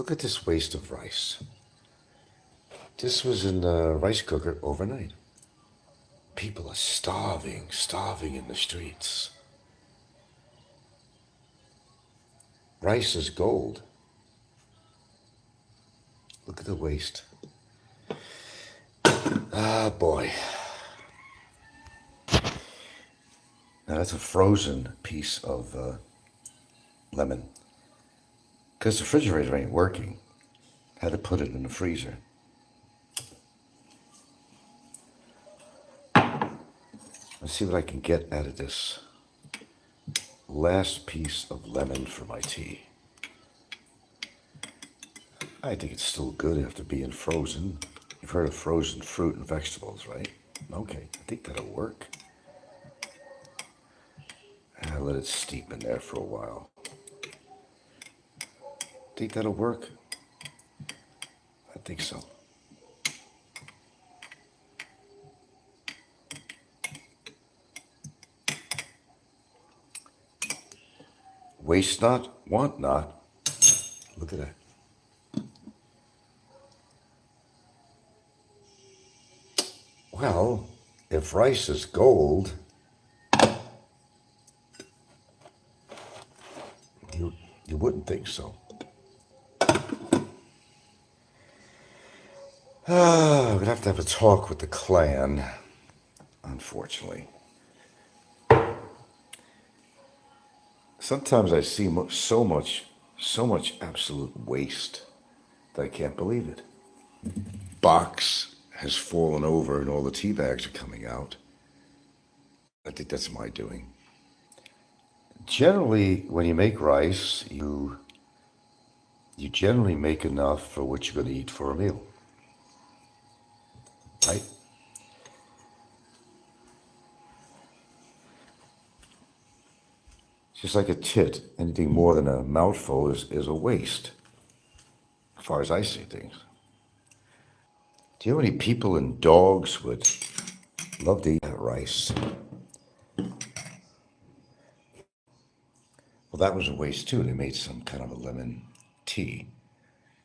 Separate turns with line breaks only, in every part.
Look at this waste of rice. This was in the rice cooker overnight. People are starving in the streets. Rice is gold. Look at the waste. Ah, boy. Now that's a frozen piece of lemon. Because the refrigerator ain't working. Had to put it in the freezer. Let's see what I can get out of this last piece of lemon for my tea. I think it's still good after being frozen. You've heard of frozen fruit and vegetables, right? Okay, I think that'll work. I'll let it steep in there for a while. Think that'll work? I think so. Waste not, want not. Look at that. Well, if rice is gold, you wouldn't think so. I'm gonna have a talk with the clan, unfortunately. Sometimes I see so much absolute waste that I can't believe it. Box has fallen over and all the tea bags are coming out. I think that's my doing. Generally, when you make rice, you generally make enough for what you're going to eat for a meal, right? Just like a tit, anything more than a mouthful is a waste, as far as I see things. Do you know how many people and dogs would love to eat that rice? Well, that was a waste too. They made some kind of a lemon tea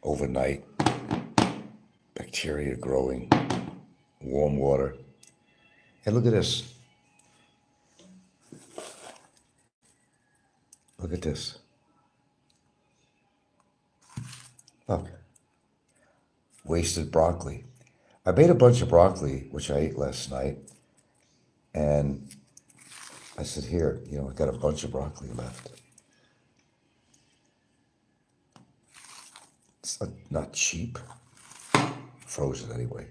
overnight, bacteria growing, warm water. And look at this. Look at this. Look. Wasted broccoli. I made a bunch of broccoli, which I ate last night, and I said, here, I got a bunch of broccoli left. It's not cheap, frozen anyway.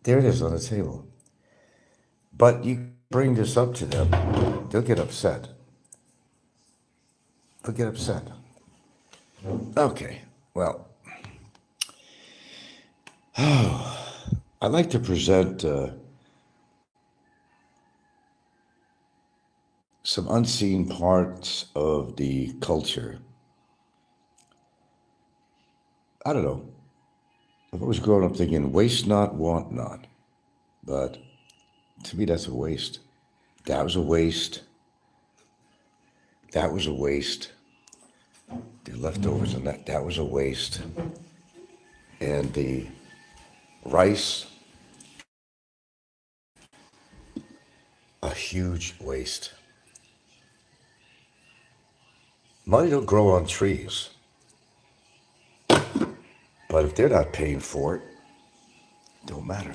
There it is on the table. But you bring this up to them, they'll get upset. They'll get upset. Okay, well, I like to present some unseen parts of the culture. I don't know. I've always grown up thinking, waste not, want not. But to me, that's a waste. That was a waste. That was a waste. The leftovers on that was a waste. And the rice, a huge waste. Money don't grow on trees. But if they're not paying for it, it don't matter.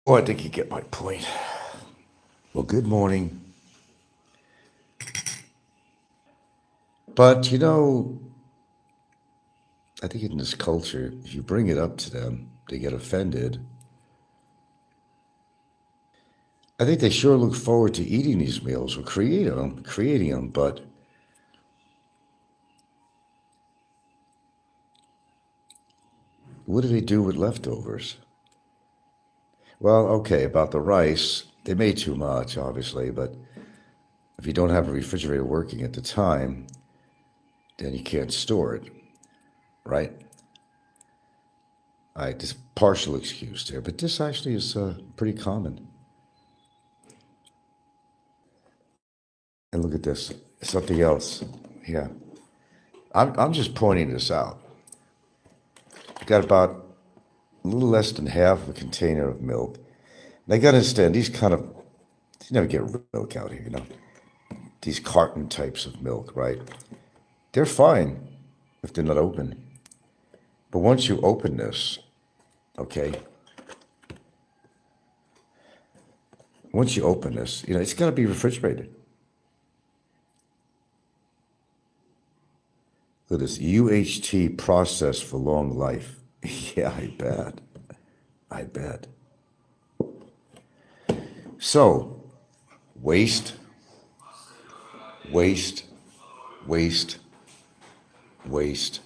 Oh, I think you get my point. Well, good morning. But I think in this culture, if you bring it up to them, they get offended. I think they sure look forward to eating these meals or creating them, but what do they do with leftovers? Well, okay, about the rice, they made too much, obviously, but if you don't have a refrigerator working at the time, then you can't store it, right? All right, this partial excuse there, but this actually is pretty common. And look at this, something else. Yeah. I'm just pointing this out. You got about a little less than half of a container of milk. Now you got to understand, you never get real milk out here, these carton types of milk, right? They're fine if they're not open. But once you open this, okay, once you open this, it's got to be refrigerated. Look at this UHT process for long life. Yeah, I bet. I bet. So, waste, waste, waste, waste,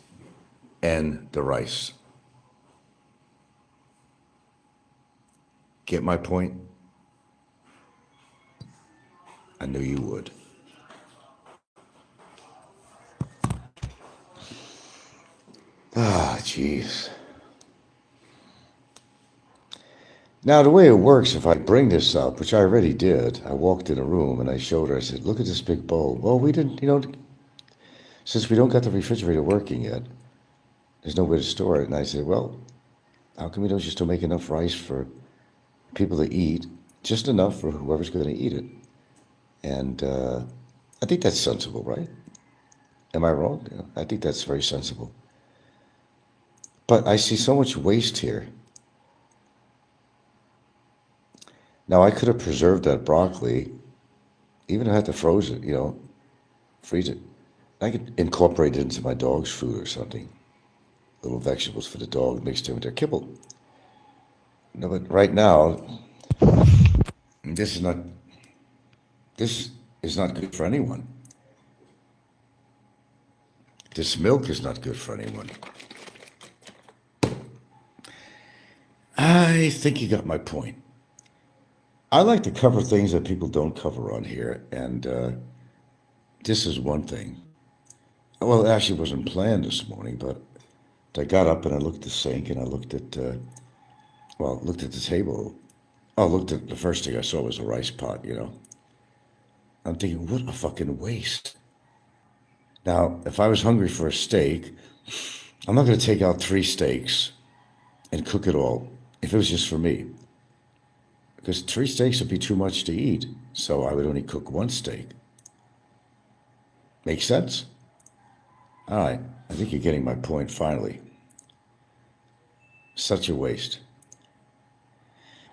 and the rice. Get my point? I knew you would. Ah, jeez. Now, the way it works, if I bring this up, which I already did, I walked in a room and I showed her, I said, look at this big bowl. Well, we didn't, since we don't got the refrigerator working yet, there's no way to store it. And I said, well, how come we don't just make enough rice for people to eat, just enough for whoever's going to eat it? And I think that's sensible, right? Am I wrong? Yeah, I think that's very sensible. But I see so much waste here. Now, I could have preserved that broccoli, even if I had to freeze it. I could incorporate it into my dog's food or something. Little vegetables for the dog mixed in with their kibble. No, but right now, this is not good for anyone. This milk is not good for anyone. I think you got my point. I like to cover things that people don't cover on here, and this is one thing. Well, it actually wasn't planned this morning, but I got up and I looked at the sink and I looked at the table. The first thing I saw was a rice pot, I'm thinking, what a fucking waste. Now, if I was hungry for a steak, I'm not going to take out 3 steaks and cook it all if it was just for me. Because 3 steaks would be too much to eat, so I would only cook 1 steak. Make sense? All right, I think you're getting my point finally. Such a waste.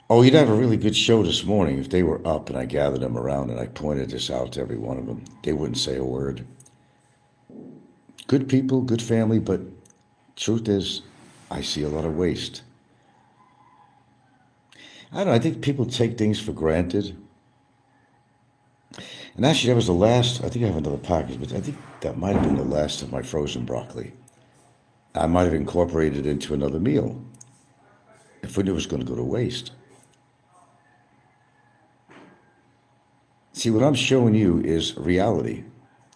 Oh, you'd have a really good show this morning if they were up and I gathered them around and I pointed this out to every one of them. They wouldn't say a word. Good people, good family, but truth is, I see a lot of waste. I don't know, I think people take things for granted. And actually, that was the last, I think I have another package, but I think that might have been the last of my frozen broccoli. I might have incorporated it into another meal if we knew it was going to go to waste. See, what I'm showing you is reality.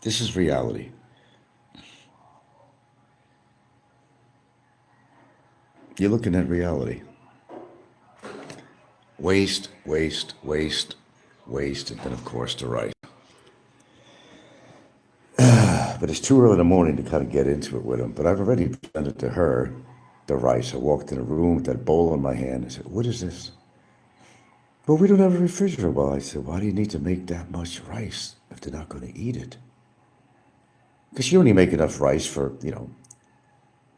This is reality. You're looking at reality. Waste, waste, waste, waste, and then, of course, the rice. But it's too early in the morning to kind of get into it with him. But I've already presented to her the rice. I walked in a room with that bowl in my hand. I said, what is this? Well, we don't have a refrigerator. Well, I said, why do you need to make that much rice if they're not going to eat it? Because you only make enough rice for,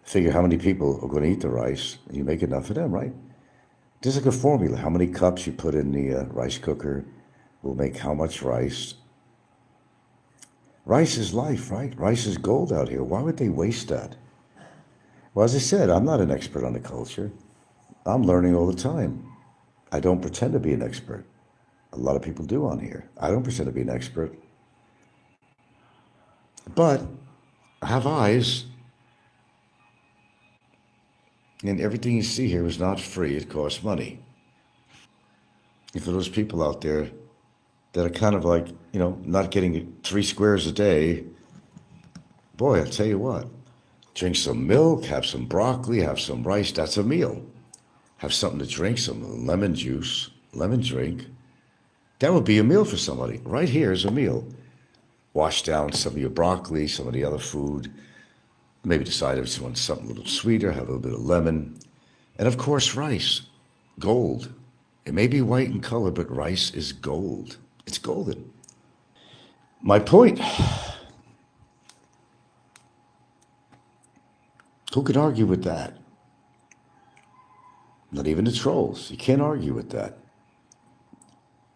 figure how many people are going to eat the rice, and you make enough for them, right? There's like a formula. How many cups you put in the rice cooker will make how much rice. Rice is life, right? Rice is gold out here. Why would they waste that? Well, as I said, I'm not an expert on the culture. I'm learning all the time. I don't pretend to be an expert. A lot of people do on here. I don't pretend to be an expert. But I have eyes. And everything you see here is not free. It costs money. And for those people out there that are kind of like, not getting 3 squares a day, boy, I'll tell you what. Drink some milk, have some broccoli, have some rice. That's a meal. Have something to drink, some lemon juice, lemon drink. That would be a meal for somebody. Right here is a meal. Wash down some of your broccoli, some of the other food. Maybe decide if you want something a little sweeter, have a little bit of lemon. And of course, rice, gold. It may be white in color, but rice is gold. It's golden. My point, who could argue with that? Not even the trolls. You can't argue with that.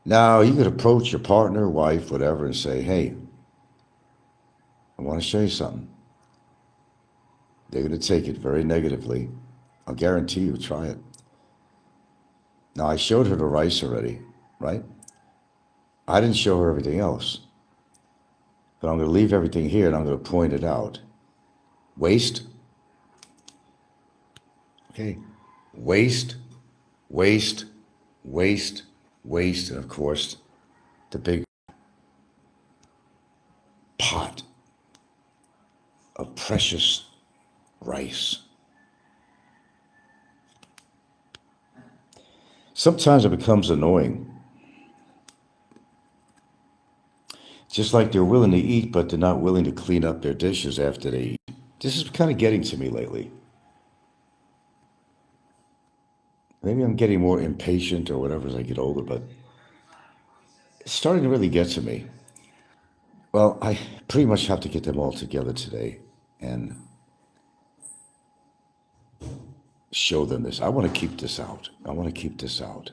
Now, you could approach your partner, wife, whatever, and say, hey, I want to show you something. They're going to take it very negatively. I'll guarantee you, try it. Now, I showed her the rice already, right? I didn't show her everything else. But I'm going to leave everything here and I'm going to point it out. Waste. Okay. Waste, waste, waste, waste. And of course, the big pot of precious rice. Sometimes it becomes annoying. Just like they're willing to eat, but they're not willing to clean up their dishes after they eat. This is kind of getting to me lately. Maybe I'm getting more impatient or whatever as I get older, but it's starting to really get to me. Well, I pretty much have to get them all together today and show them this. I want to keep this out. I want to keep this out.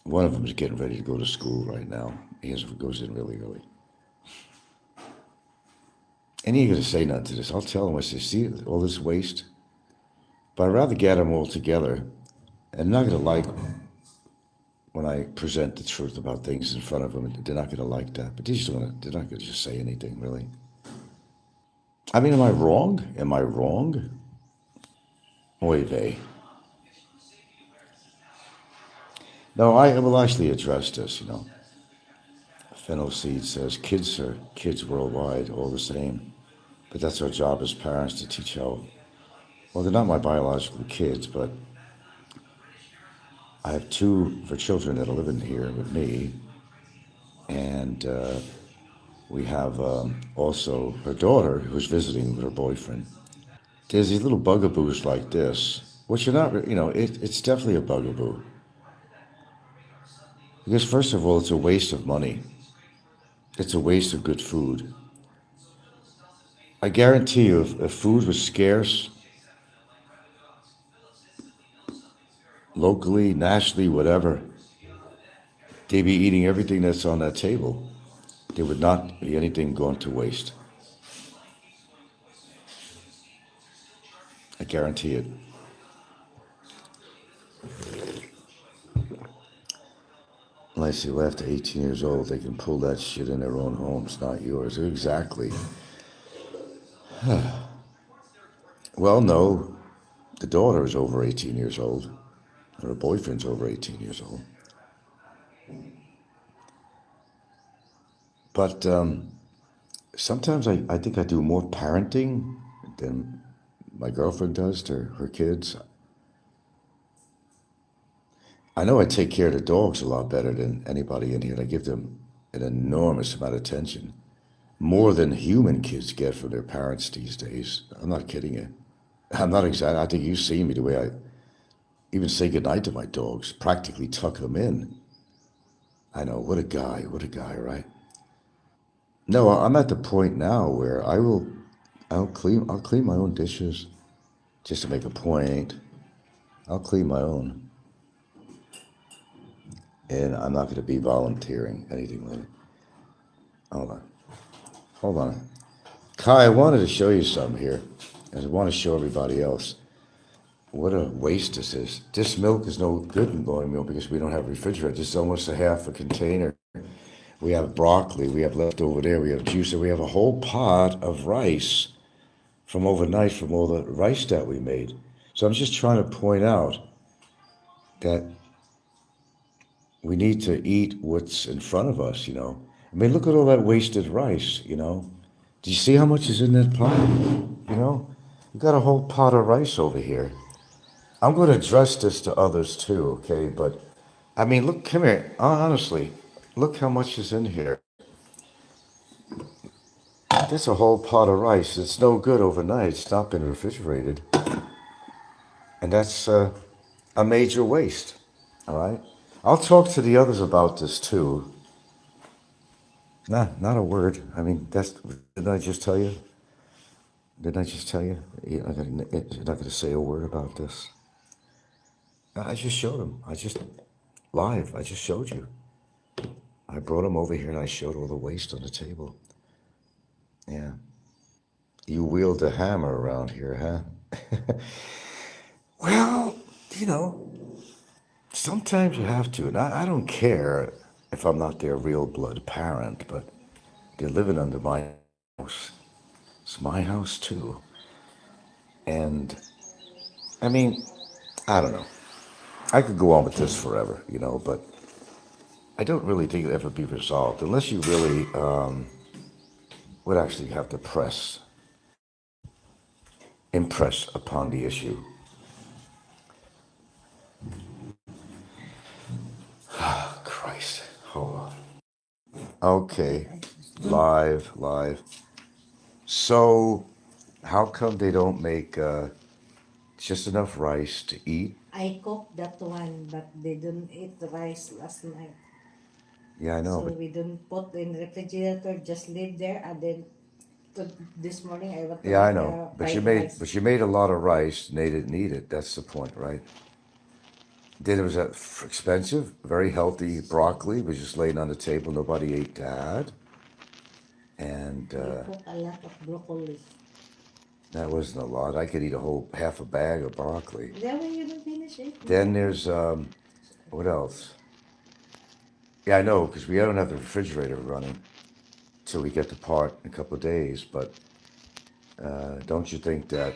One of them is getting ready to go to school right now. He goes in really early. And he ain't going to say nothing to this. I'll tell him, I say, see all this waste? But I'd rather get them all together. And I'm not going to like when I present the truth about things in front of them. They're not going to like that. But they're not going to just say anything, really. I mean, am I wrong? Am I wrong? Oy vey. No, I will actually address this, Fennel Seed says, kids are kids worldwide, all the same. But that's our job as parents to teach how, well, they're not my biological kids, but I have two for children that are living here with me. And we have also her daughter who's visiting with her boyfriend. There's these little bugaboos like this, which are not, it's definitely a bugaboo. Because first of all, it's a waste of money. It's a waste of good food. I guarantee you, if food was scarce, locally, nationally, whatever, they'd be eating everything that's on that table. There would not be anything going to waste. I guarantee it. Unless you left 18 years old, they can pull that shit in their own homes, not yours. Exactly. Well, no, the daughter is over 18 years old. Her boyfriend's over 18 years old. But sometimes I think I do more parenting than my girlfriend does to her kids. I know I take care of the dogs a lot better than anybody in here, and I give them an enormous amount of attention. More than human kids get from their parents these days. I'm not kidding you. I'm not exaggerating. I think you've seen me the way I even say goodnight to my dogs, practically tuck them in. I know, what a guy, right? No, I'm at the point now where I'll clean my own dishes just to make a point. I'll clean my own. And I'm not going to be volunteering anything like it. Hold on. Kai, I wanted to show you something here. And I want to show everybody else what a waste this is. This milk is no good in boiling milk because we don't have refrigerator. This is almost a half a container. We have broccoli. We have left over there. We have juice. And we have a whole pot of rice from overnight from all the rice that we made. So I'm just trying to point out that we need to eat what's in front of us, I mean, look at all that wasted rice, Do you see how much is in that pot? You got a whole pot of rice over here. I'm going to address this to others too, okay? But, I mean, look, come here. Honestly, look how much is in here. That's a whole pot of rice. It's no good overnight. It's not been refrigerated. And that's a major waste. All right? I'll talk to the others about this too. Nah, not a word. I mean, that's. Didn't I just tell you? Didn't I just tell you? You're not gonna say a word about this. I just showed him. I just live. I just showed you. I brought him over here and I showed all the waste on the table. Yeah. You wield a hammer around here, huh? Well, you know, sometimes you have to. And I don't care if I'm not their real blood parent, but they're living under my house. It's my house too. And I mean, I don't know. I could go on with this forever, but I don't really think it'll ever be resolved unless you really would actually have to impress upon the issue. Oh, Christ. Hold on. Okay. Live. So, how come they don't make just enough rice to eat?
I cooked that one, but they didn't eat the rice last night.
Yeah, I know,
So
but
we don't put in the refrigerator, just leave there, and then this morning I want to
yeah, I
make
know. But you
fried
made
rice.
but you made a lot of rice and they didn't eat it. That's the point, right? Then it was expensive, very healthy broccoli was just laying on the table. Nobody ate that, and
We cook a lot of broccoli.
that wasn't a lot. I could eat a whole half a bag of broccoli.
That way you don't finish it.
Then there's what else? Yeah, I know because we don't have the refrigerator running till we get the part in a couple of days. But don't you think that?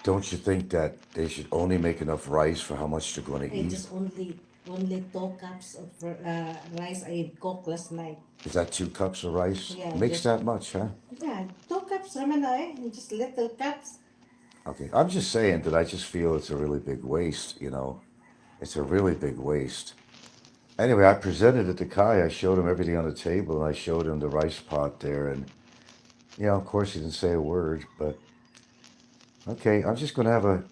Don't you think that they should only make enough rice for how much they're going to
I
eat?
just only 2 cups of rice I cooked last night.
Is that 2 cups of rice?
Yeah,
Makes
just
that much, huh?
yeah, 2 cups ramen oil, just little cups.
Okay, I'm just saying that I just feel it's a really big waste. It's a really big waste. Anyway, I presented it to Kai. I showed him everything on the table, and I showed him the rice pot there. And, of course, he didn't say a word. But, okay, I'm just going to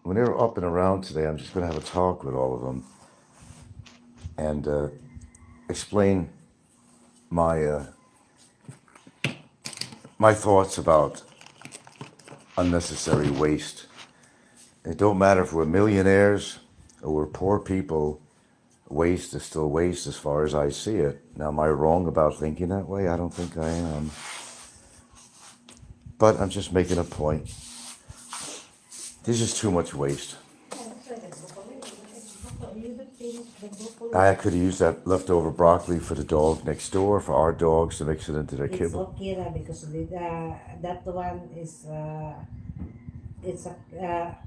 when they're up and around today, I'm just going to have a talk with all of them and explain my, uh, my thoughts about unnecessary waste. It don't matter if we're millionaires or we're poor people. Waste is still waste as far as I see it. Now, am I wrong about thinking that way? I don't think I am. But I'm just making a point. There's just too much waste.
You don't finish the broccoli.
I could have used that leftover broccoli for the dog next door, for our dogs to mix it into their
It's
kibble.
okay because that one is it's a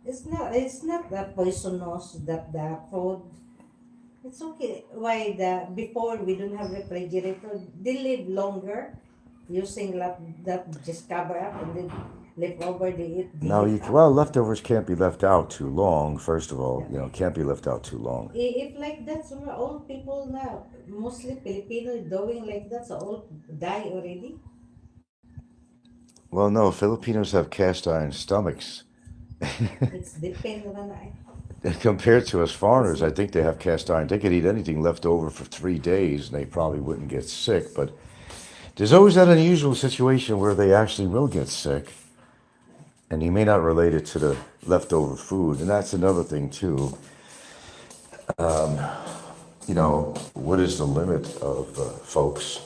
it's not that poisonous that the food. It's okay. Why the before we don't have refrigerator, they live longer using that just cover up and then leftover they eat the
Now,
heat up.
well, leftovers can't be left out too long, first of all.
Yeah.
Can't be left out too long.
If like that, so old people now, mostly Filipino doing like that, so old die already.
Well, no, Filipinos have cast iron stomachs.
It's depend on
Compared to us
it's
foreigners, I think they have cast iron. They could eat anything left over for 3 days and they probably wouldn't get sick. But there's always that unusual situation where they actually will get sick. And you may not relate it to the leftover food. And that's another thing, too. What is the limit of folks?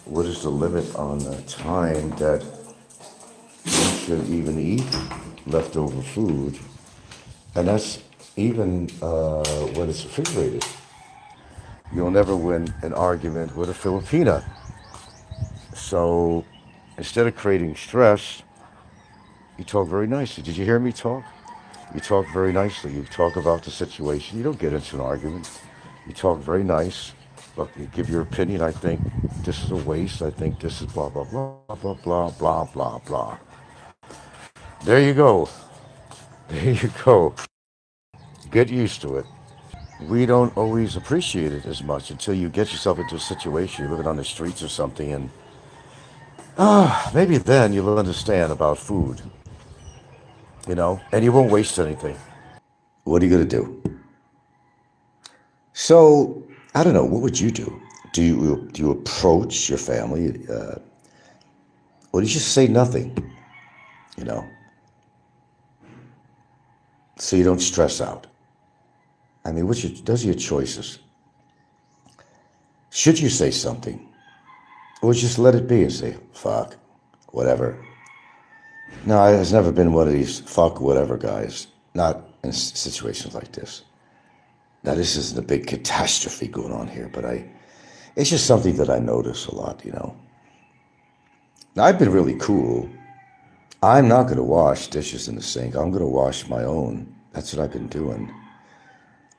What is the limit on the time that you should even eat leftover food? And that's even when it's refrigerated. You'll never win an argument with a Filipina. So instead of creating stress, you talk very nicely. Did you hear me talk? You talk very nicely. You talk about the situation. You don't get into an argument. You talk very nice. Look, you give your opinion. I think this is a waste. I think this is blah, blah, blah, blah, blah, blah, blah, blah. There you go. There you go. Get used to it. we don't always appreciate it as much until you get yourself into a situation, you're living on the streets or something, and maybe then you'll understand about food, and you won't waste anything. What are you going to do? So, I don't know, what would you do? Do you approach your family, or do you just say nothing, you know, so you don't stress out? I mean, those are your choices. Should you say something, or just let it be and say, fuck, whatever? No, it's never been one of these fuck whatever guys. Not in situations like this. Now, this isn't a big catastrophe going on here, but it's just something that I notice a lot. Now, I've been really cool. I'm not going to wash dishes in the sink. I'm going to wash my own. That's what I've been doing.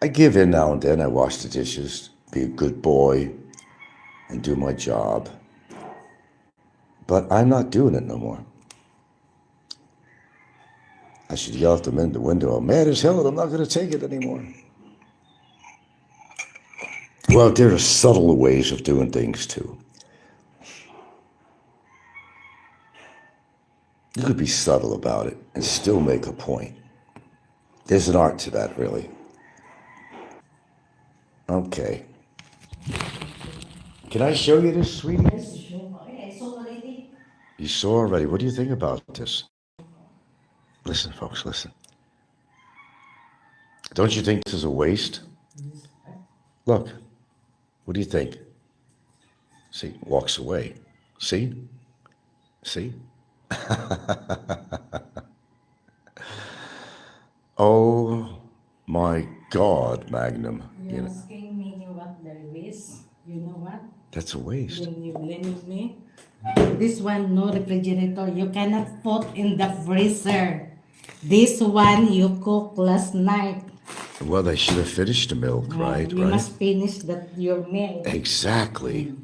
I give in now and then. I wash the dishes, be a good boy, and do my job. But I'm not doing it no more. I should yell at them in the window, I'm mad as hell and I'm not going to take it anymore. Well, there are subtle ways of doing things too. You could be subtle about it and still make a point. There's an art to that, really. Okay. Can I show you this, sweetie?
Yes, sure. I saw already.
You saw already. What do you think about this? Listen, folks, listen. Don't you think this is a waste? Look, what do you think? See, walks away. See? See? Oh my God, Magnum.
You're asking me what there is. You know what?
That's a waste.
You blaming me? This one, no refrigerator. You cannot put in the freezer. This one you cooked last night.
Well, they should have finished the milk, right?
You
Right?
must finish your meal.
Exactly.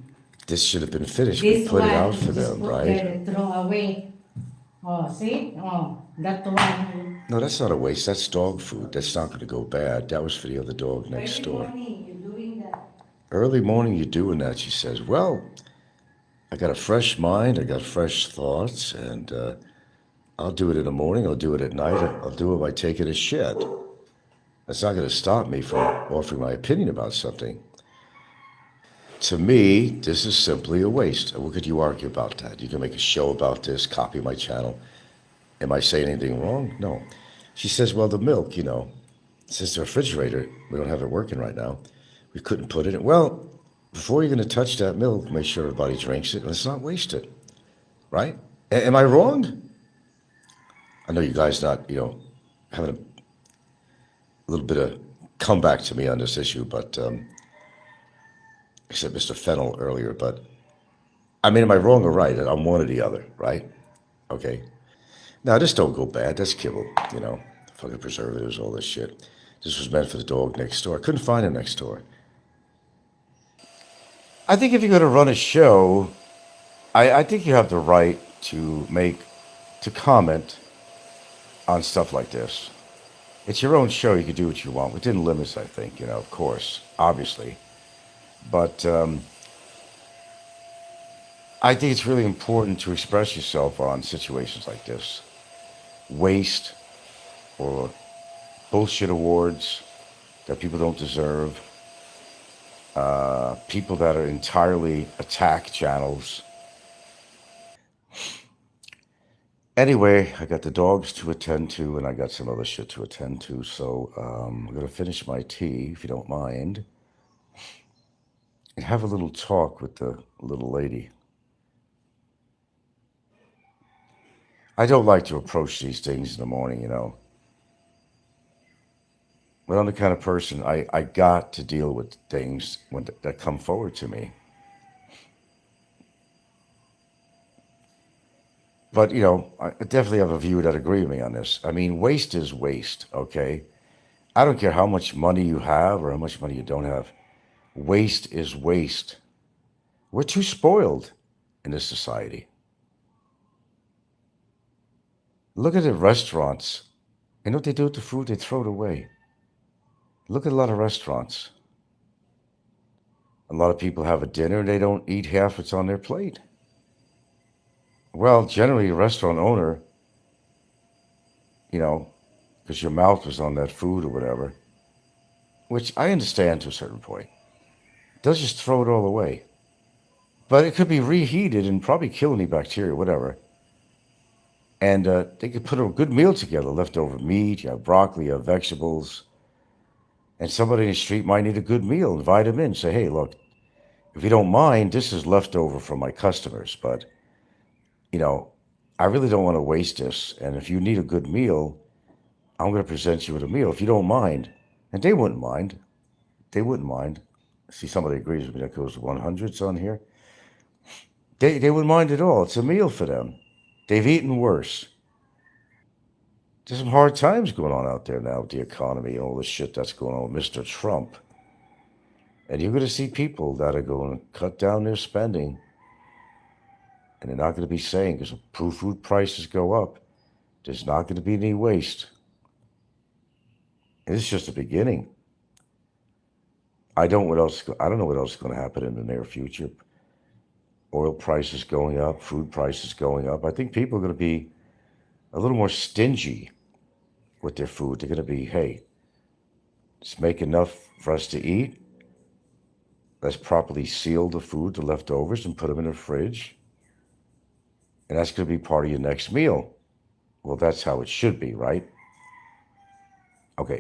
This should have been finished. We
This
put it
one,
out for
just
them,
put
right?
there and throw away. Oh, see? Oh, that one.
No, that's not a waste. That's dog food. That's not going to go bad. That was for the other dog next
Early
door.
morning, you're doing that.
Early morning, you're doing that, she says. Well, I got a fresh mind. I got fresh thoughts, and I'll do it in the morning. I'll do it at night. I'll do it by taking a shit. That's not going to stop me from offering my opinion about something. To me, this is simply a waste. What could you argue about that? You can make a show about this, copy my channel. Am I saying anything wrong? No. She says, well, the milk, since the refrigerator, we don't have it working right now. We couldn't put it in. Well, before you're going to touch that milk, make sure everybody drinks it and let's not waste it. Right? Am I wrong? I know you guys not, having a little bit of comeback to me on this issue, but except Mr. Fennel earlier, but I mean, am I wrong or right? I'm one or the other, right? Okay. Now, this don't go bad. That's kibble, fucking preservatives, all this shit. This was meant for the dog next door. I couldn't find him next door. I think if you're going to run a show, I think you have the right to comment on stuff like this. It's your own show. You can do what you want within limits, I think, of course, obviously. But I think it's really important to express yourself on situations like this. Waste or bullshit awards that people don't deserve. People that are entirely attack channels. Anyway, I got the dogs to attend to and I got some other shit to attend to. So I'm going to finish my tea, if you don't mind, and have a little talk with the little lady. I don't like to approach these things in the morning, But I'm the kind of person, I got to deal with things that come forward to me. But, I definitely have a view that agree with me on this. I mean, waste is waste, okay? I don't care how much money you have or how much money you don't have. Waste is waste. We're too spoiled in this society. Look at the restaurants. You know what they do with the food? They throw it away. Look at a lot of restaurants. A lot of people have a dinner and they don't eat half what's on their plate. Well, generally, a restaurant owner, you know, because your mouth was on that food or whatever, which I understand to a certain point, they'll just throw it all away. But it could be reheated and probably kill any bacteria, whatever. And they could put a good meal together, leftover meat, you have broccoli, you have vegetables. And somebody in the street might need a good meal. Invite them in. Say, hey, look, if you don't mind, this is leftover from my customers. But, you know, I really don't want to waste this. And if you need a good meal, I'm going to present you with a meal. If you don't mind, and they wouldn't mind. They wouldn't mind. See, somebody agrees with me. That goes 100s on here. They wouldn't mind at all. It's a meal for them. They've eaten worse. There's some hard times going on out there now with the economy and all the shit that's going on with Mr. Trump. And you're going to see people that are going to cut down their spending. And they're not going to be saying, because if food prices go up, there's not going to be any waste. And it's just the beginning. I don't know what else is going to happen in the near future. Oil prices going up, food prices going up. I think people are going to be a little more stingy with their food. They're going to be, hey, let's make enough for us to eat. Let's properly seal the food, the leftovers, and put them in the fridge. And that's going to be part of your next meal. Well, that's how it should be, right?